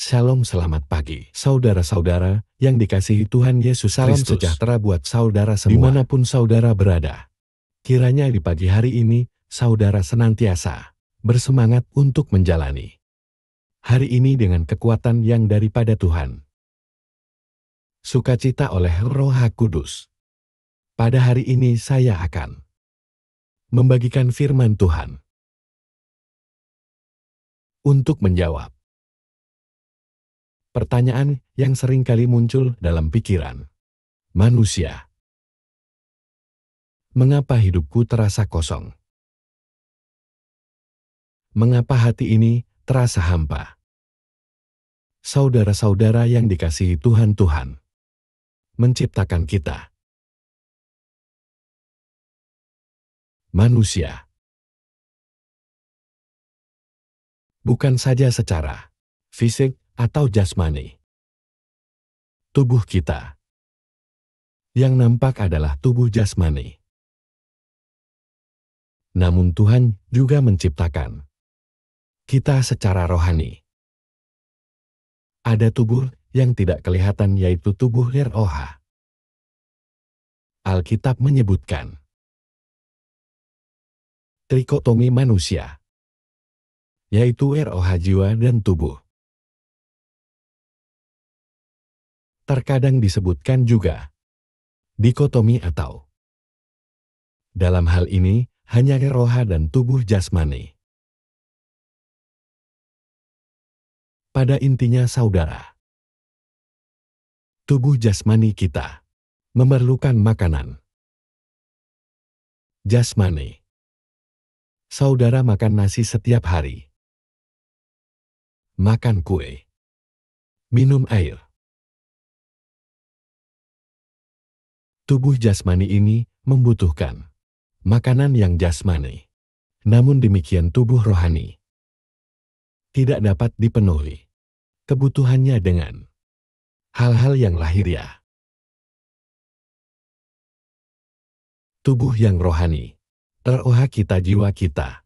Shalom, selamat pagi. Saudara-saudara yang dikasihi Tuhan Yesus Kristus. Salam sejahtera buat saudara semua, dimanapun saudara berada. Kiranya di pagi hari ini, saudara senantiasa bersemangat untuk menjalani hari ini dengan kekuatan yang daripada Tuhan. Sukacita oleh Roh Kudus. Pada hari ini saya akan membagikan firman Tuhan untuk menjawab pertanyaan yang sering kali muncul dalam pikiran manusia. Mengapa hidupku terasa kosong? Mengapa hati ini terasa hampa? Saudara-saudara yang dikasihi Tuhan, Tuhan menciptakan kita manusia bukan saja secara fisik atau jasmani. Tubuh kita yang nampak adalah tubuh jasmani. Namun Tuhan juga menciptakan kita secara rohani. Ada tubuh yang tidak kelihatan, yaitu tubuh roh. Alkitab menyebutkan trikotomi manusia, yaitu roh, jiwa, dan tubuh. Terkadang disebutkan juga dikotomi, atau dalam hal ini hanya roh dan tubuh jasmani. Pada intinya saudara, tubuh jasmani kita memerlukan makanan jasmani. Saudara makan nasi setiap hari, makan kue, minum air. Tubuh jasmani ini membutuhkan makanan yang jasmani. Namun demikian tubuh rohani tidak dapat dipenuhi kebutuhannya dengan hal-hal yang lahiriah. Tubuh yang rohani, roh kita, jiwa kita.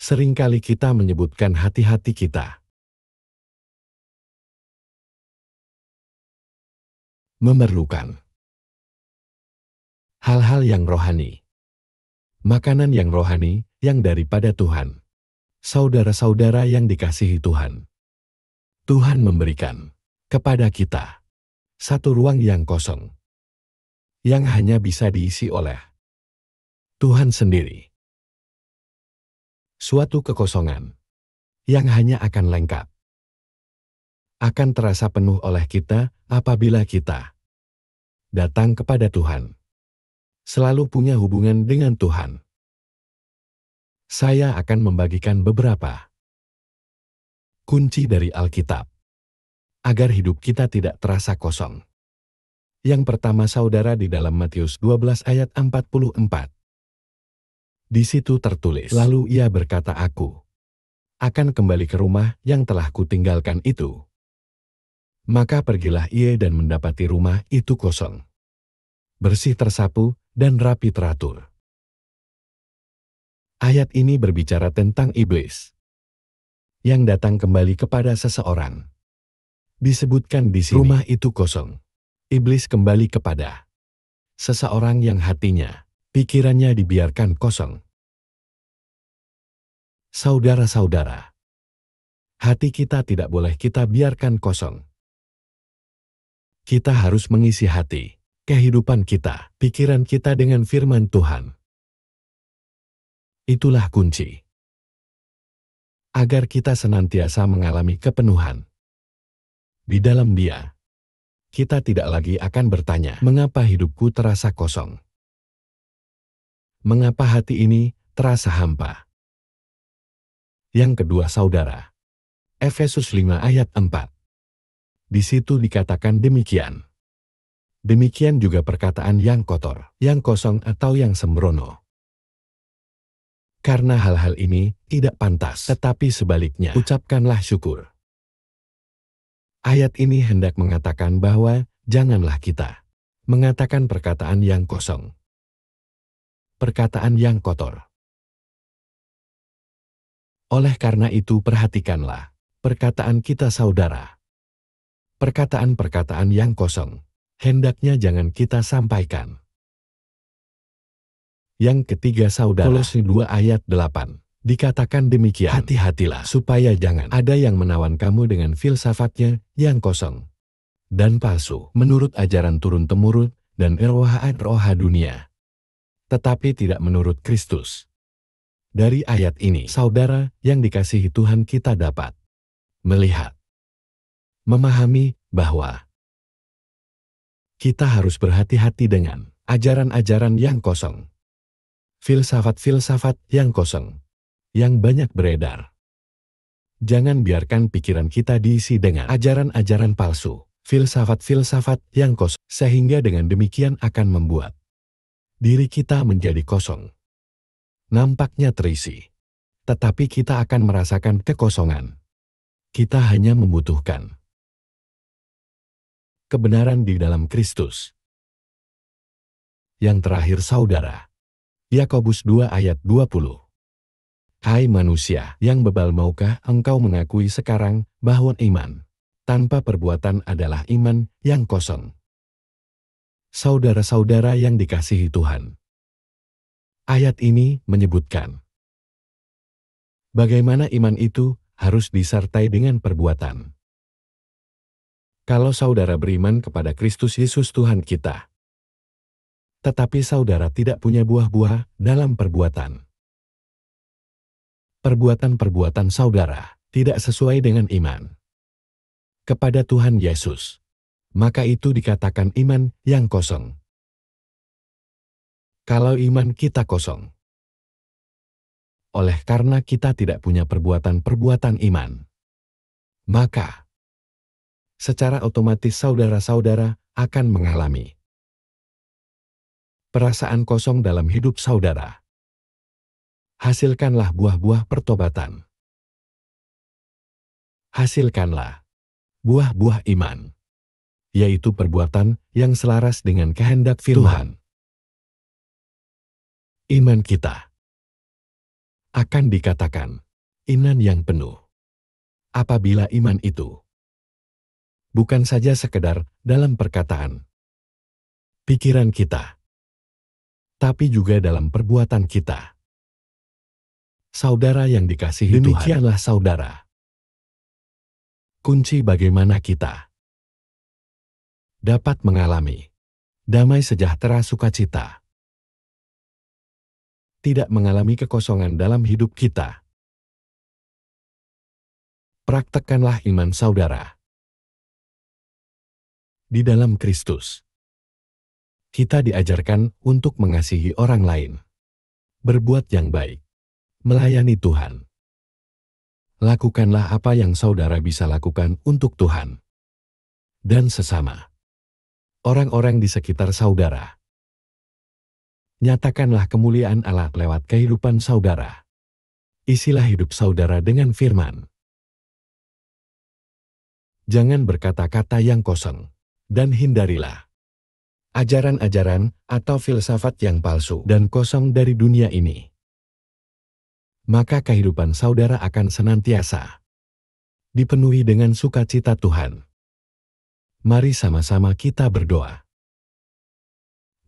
Seringkali kita menyebutkan hati-hati kita memerlukan hal-hal yang rohani, makanan yang rohani yang daripada Tuhan. Saudara-saudara yang dikasihi Tuhan, Tuhan memberikan kepada kita satu ruang yang kosong, yang hanya bisa diisi oleh Tuhan sendiri. Suatu kekosongan yang hanya akan lengkap, akan terasa penuh oleh kita apabila kita datang kepada Tuhan, selalu punya hubungan dengan Tuhan. Saya akan membagikan beberapa kunci dari Alkitab agar hidup kita tidak terasa kosong. Yang pertama saudara, di dalam Matius 12 ayat 44. Di situ tertulis, lalu ia berkata, aku akan kembali ke rumah yang telah kutinggalkan itu. Maka pergilah ia dan mendapati rumah itu kosong, bersih, tersapu, dan rapi teratur. Ayat ini berbicara tentang iblis yang datang kembali kepada seseorang. Disebutkan di sini, rumah itu kosong. Iblis kembali kepada seseorang yang hatinya, pikirannya dibiarkan kosong. Saudara-saudara, hati kita tidak boleh kita biarkan kosong. Kita harus mengisi hati, kehidupan kita, pikiran kita dengan firman Tuhan. Itulah kunci agar kita senantiasa mengalami kepenuhan di dalam Dia. Kita tidak lagi akan bertanya, mengapa hidupku terasa kosong? Mengapa hati ini terasa hampa? Yang kedua saudara, Efesus 5 ayat 4. Di situ dikatakan demikian. Demikian juga perkataan yang kotor, yang kosong atau yang sembrono. Karena hal-hal ini tidak pantas, tetapi sebaliknya, ucapkanlah syukur. Ayat ini hendak mengatakan bahwa janganlah kita mengatakan perkataan yang kosong, perkataan yang kotor. Oleh karena itu perhatikanlah perkataan kita saudara. Perkataan-perkataan yang kosong, hendaknya jangan kita sampaikan. Yang ketiga saudara, Kolose 2 ayat 8. Dikatakan demikian, hati-hatilah supaya jangan ada yang menawan kamu dengan filsafatnya yang kosong dan palsu, menurut ajaran turun-temurun dan roha dunia, tetapi tidak menurut Kristus. Dari ayat ini, saudara yang dikasihi Tuhan, kita dapat melihat, memahami bahwa kita harus berhati-hati dengan ajaran-ajaran yang kosong, filsafat-filsafat yang kosong, yang banyak beredar. Jangan biarkan pikiran kita diisi dengan ajaran-ajaran palsu, filsafat-filsafat yang kosong, sehingga dengan demikian akan membuat diri kita menjadi kosong. Nampaknya terisi, tetapi kita akan merasakan kekosongan. Kita hanya membutuhkan kebenaran di dalam Kristus. Yang terakhir saudara, Yakobus 2 ayat 20. Hai manusia yang bebal, maukah engkau mengakui sekarang bahwa iman tanpa perbuatan adalah iman yang kosong? Saudara-saudara yang dikasihi Tuhan, ayat ini menyebutkan bagaimana iman itu harus disertai dengan perbuatan. Kalau saudara beriman kepada Kristus Yesus Tuhan kita, tetapi saudara tidak punya buah-buah dalam perbuatan, perbuatan-perbuatan saudara tidak sesuai dengan iman kepada Tuhan Yesus, maka itu dikatakan iman yang kosong. Kalau iman kita kosong, oleh karena kita tidak punya perbuatan-perbuatan iman, maka secara otomatis saudara-saudara akan mengalami perasaan kosong dalam hidup saudara. Hasilkanlah buah-buah pertobatan. Hasilkanlah buah-buah iman, yaitu perbuatan yang selaras dengan kehendak Tuhan. Iman kita akan dikatakan iman yang penuh apabila iman itu bukan saja sekedar dalam perkataan, pikiran kita, tapi juga dalam perbuatan kita. Saudara yang dikasihi Tuhan, demikianlah saudara kunci bagaimana kita dapat mengalami damai sejahtera sukacita, tidak mengalami kekosongan dalam hidup kita. Praktekkanlah iman saudara di dalam Kristus. Kita diajarkan untuk mengasihi orang lain, berbuat yang baik, melayani Tuhan. Lakukanlah apa yang saudara bisa lakukan untuk Tuhan dan sesama orang-orang di sekitar saudara. Nyatakanlah kemuliaan Allah lewat kehidupan saudara. Isilah hidup saudara dengan firman. Jangan berkata-kata yang kosong, dan hindarilah ajaran-ajaran atau filsafat yang palsu dan kosong dari dunia ini. Maka kehidupan saudara akan senantiasa dipenuhi dengan sukacita Tuhan. Mari sama-sama kita berdoa.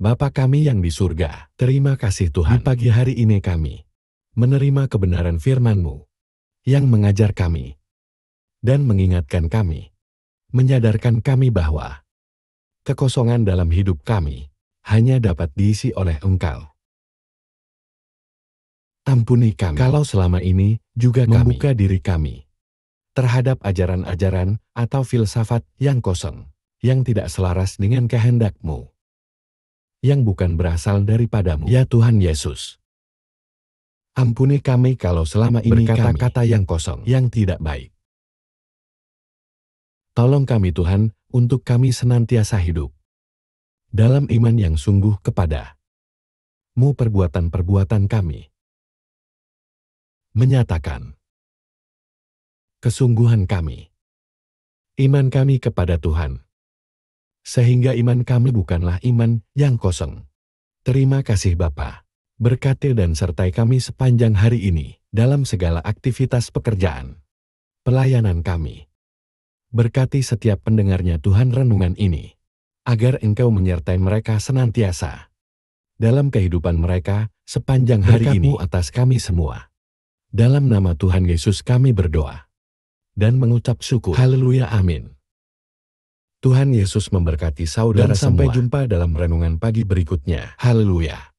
Bapa kami yang di surga, terima kasih Tuhan. Di pagi hari ini kami menerima kebenaran firman-Mu yang mengajar kami dan mengingatkan kami, menyadarkan kami bahwa kekosongan dalam hidup kami hanya dapat diisi oleh Engkau. Ampuni kami kalau selama ini juga membuka diri kami terhadap ajaran-ajaran atau filsafat yang kosong, yang tidak selaras dengan kehendak-Mu, yang bukan berasal daripada-Mu, ya Tuhan Yesus. Ampuni kami kalau selama ini berkata-kata yang kosong, yang tidak baik. Tolong kami Tuhan, untuk kami senantiasa hidup dalam iman yang sungguh kepada-Mu. Perbuatan-perbuatan kami menyatakan kesungguhan kami, iman kami kepada Tuhan, sehingga iman kami bukanlah iman yang kosong. Terima kasih Bapa, berkati dan sertai kami sepanjang hari ini dalam segala aktivitas pekerjaan pelayanan kami. Berkati setiap pendengarnya Tuhan renungan ini, agar Engkau menyertai mereka senantiasa dalam kehidupan mereka sepanjang hari ini. Berkat-Mu atas kami semua. Dalam nama Tuhan Yesus kami berdoa dan mengucap syukur. Haleluya, amin. Tuhan Yesus memberkati saudara semua. Sampai jumpa dalam renungan pagi berikutnya. Haleluya.